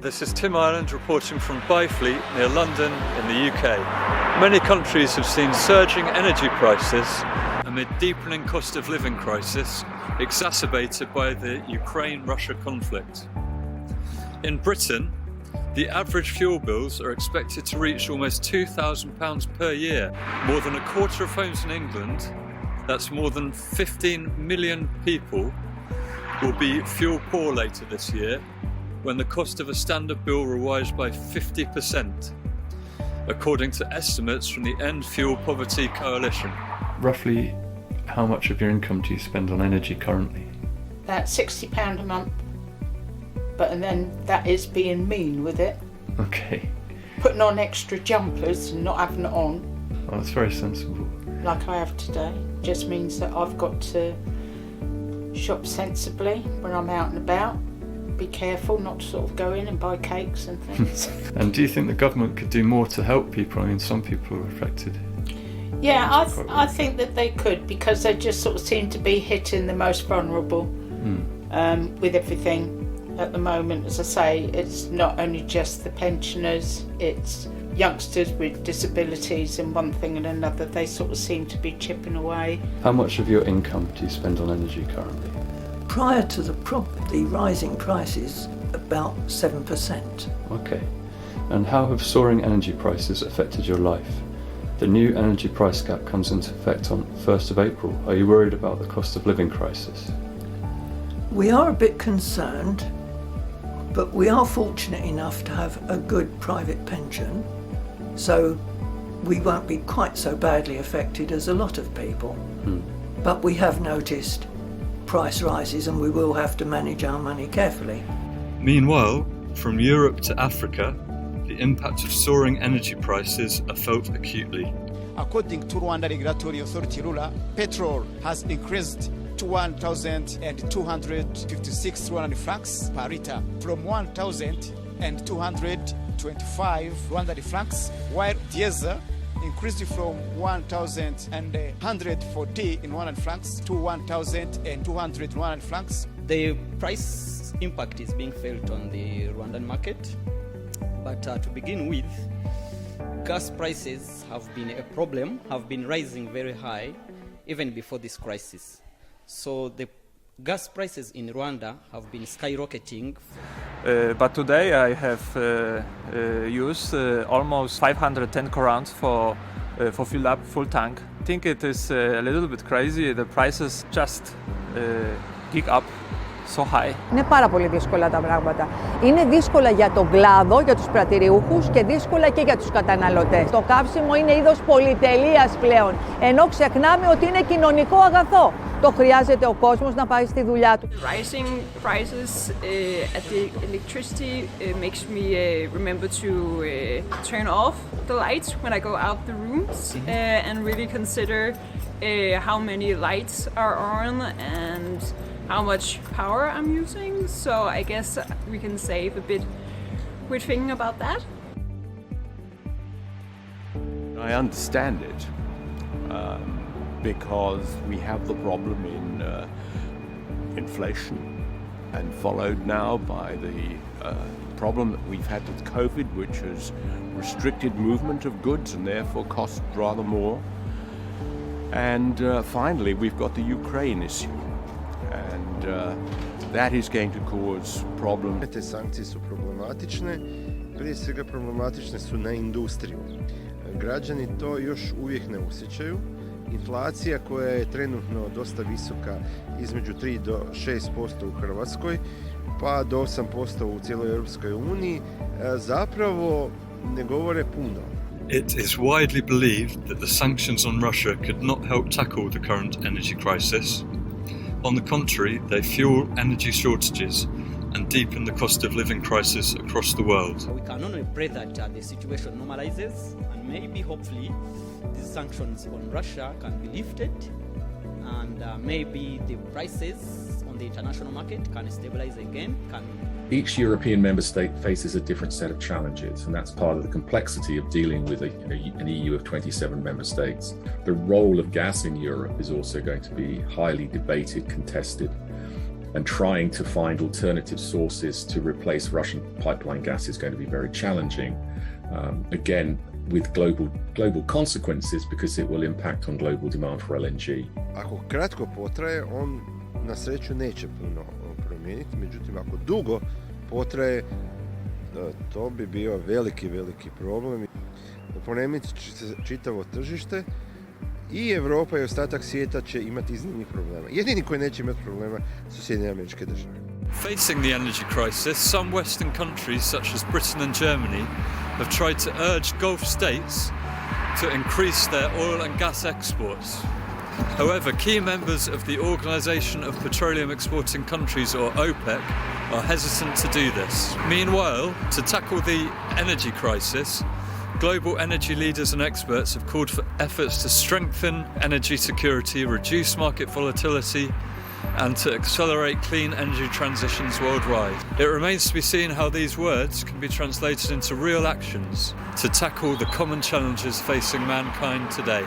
This is Tim Ireland reporting from Byfleet near London in the UK. Many countries have seen surging energy prices amid deepening cost of living crisis exacerbated by the Ukraine-Russia conflict. In Britain, the average fuel bills are expected to reach almost £2,000 per year. More than a quarter of homes in England, that's more than 15 million people, will be fuel poor later this year, when the cost of a standard bill will rise by 50%, according to estimates from the End Fuel Poverty Coalition. Roughly how much of your income do you spend on energy currently? About £60 a month, and then that is being mean with it. Okay. Putting on extra jumpers and not having it on, Well, that's very sensible. like I have today, just means that I've got to shop sensibly when I'm out and about. Be careful not to sort of go in and buy cakes and things. And do you think the government could do more to help people? I mean, some people are affected. Yeah, I think that they could, because they just sort of seem to be hitting the most vulnerable with everything at the moment. As I say, it's not only just the pensioners, it's youngsters with disabilities and one thing and another. They sort of seem to be chipping away. How much of your income do you spend on energy currently? Prior to the rising prices, about 7%. Okay. And how have soaring energy prices affected your life? The new energy price cap comes into effect on 1st of April. Are you worried about the cost of living crisis? We are a bit concerned, but we are fortunate enough to have a good private pension, so we won't be quite so badly affected as a lot of people. But we have noticed price rises and we will have to manage our money carefully. Meanwhile, from Europe to Africa, the impact of soaring energy prices are felt acutely. According to Rwanda Regulatory Authority ruler, petrol has increased to 1,256 Rwandan francs per litre from 1,225 Rwandan francs, while diesel increased from 1,140 in Rwandan francs to 1,200 Rwandan francs. The price impact is being felt on the Rwandan market, but to begin with, gas prices have been a problem, have been rising very high even before this crisis. So the gas prices in Rwanda have been skyrocketing. But today I have used almost 510 crowns for fill up full tank. I think it is a little bit crazy. The prices just kick up so high. Είναι πάρα πολύ δύσκολα τα πράγματα. Είναι δύσκολα για τον κλάδο, για τους πρατηριούχους και δύσκολα και για τους καταναλωτές. Το καύσιμο είναι είδος πολυτελείας πλέον, ενώ ξεχνάμε ότι είναι κοινωνικό αγαθό. Το χρειάζεται ο κόσμος να πάει στη δουλειά του. Rising prices at the electricity makes me remember to turn off the lights when I go out the rooms and really consider how many lights are on and how much power I'm using. So I guess we can save a bit with thinking about that. I understand it. Because we have the problem in inflation, and followed now by the problem that we've had with COVID, which has restricted movement of goods and therefore cost rather more. And finally, we've got the Ukraine issue, and that is going to cause problems. Te sankcije su problematične, prije svega problematične su na industriju. Građani to još uvijek ne osjećaju. Inflacija koja je trenutno dosta visoka, između 3 do 6% u Hrvatskoj, pa do 8% u cijeloj Europskoj uniji, zapravo ne govore puno. It is widely believed that the sanctions on Russia could not help tackle the current energy crisis. On the contrary, they fuel energy shortages and deepen the cost of living crisis across the world. We can only pray that the situation normalizes and maybe, hopefully, these sanctions on Russia can be lifted and maybe the prices on the international market can stabilize again. Each European member state faces a different set of challenges, and that's part of the complexity of dealing with an EU of 27 member states. The role of gas in Europe is also going to be highly debated, contested. and trying to find alternative sources to replace Russian pipeline gas is going to be very challenging. Again, with global consequences because it will impact on global demand for LNG. Ako kratko potraje, on na sreću neće puno promijeniti, međutim ako dugo potraje, to bi bio veliki problem. Poremetiti će se čitavo tržište i Europa i ostatak svijeta će imati iznimnih problema. Jedini koji neće imati problema su Sjedinjene Američke Države. Facing the energy crisis, some Western countries such as Britain and Germany have tried to urge Gulf states to increase their oil and gas exports. However, key members of the Organisation of Petroleum Exporting Countries, or OPEC, are hesitant to do this. Meanwhile, to tackle the energy crisis, global energy leaders and experts have called for efforts to strengthen energy security, reduce market volatility, and to accelerate clean energy transitions worldwide. It remains to be seen how these words can be translated into real actions to tackle the common challenges facing mankind today.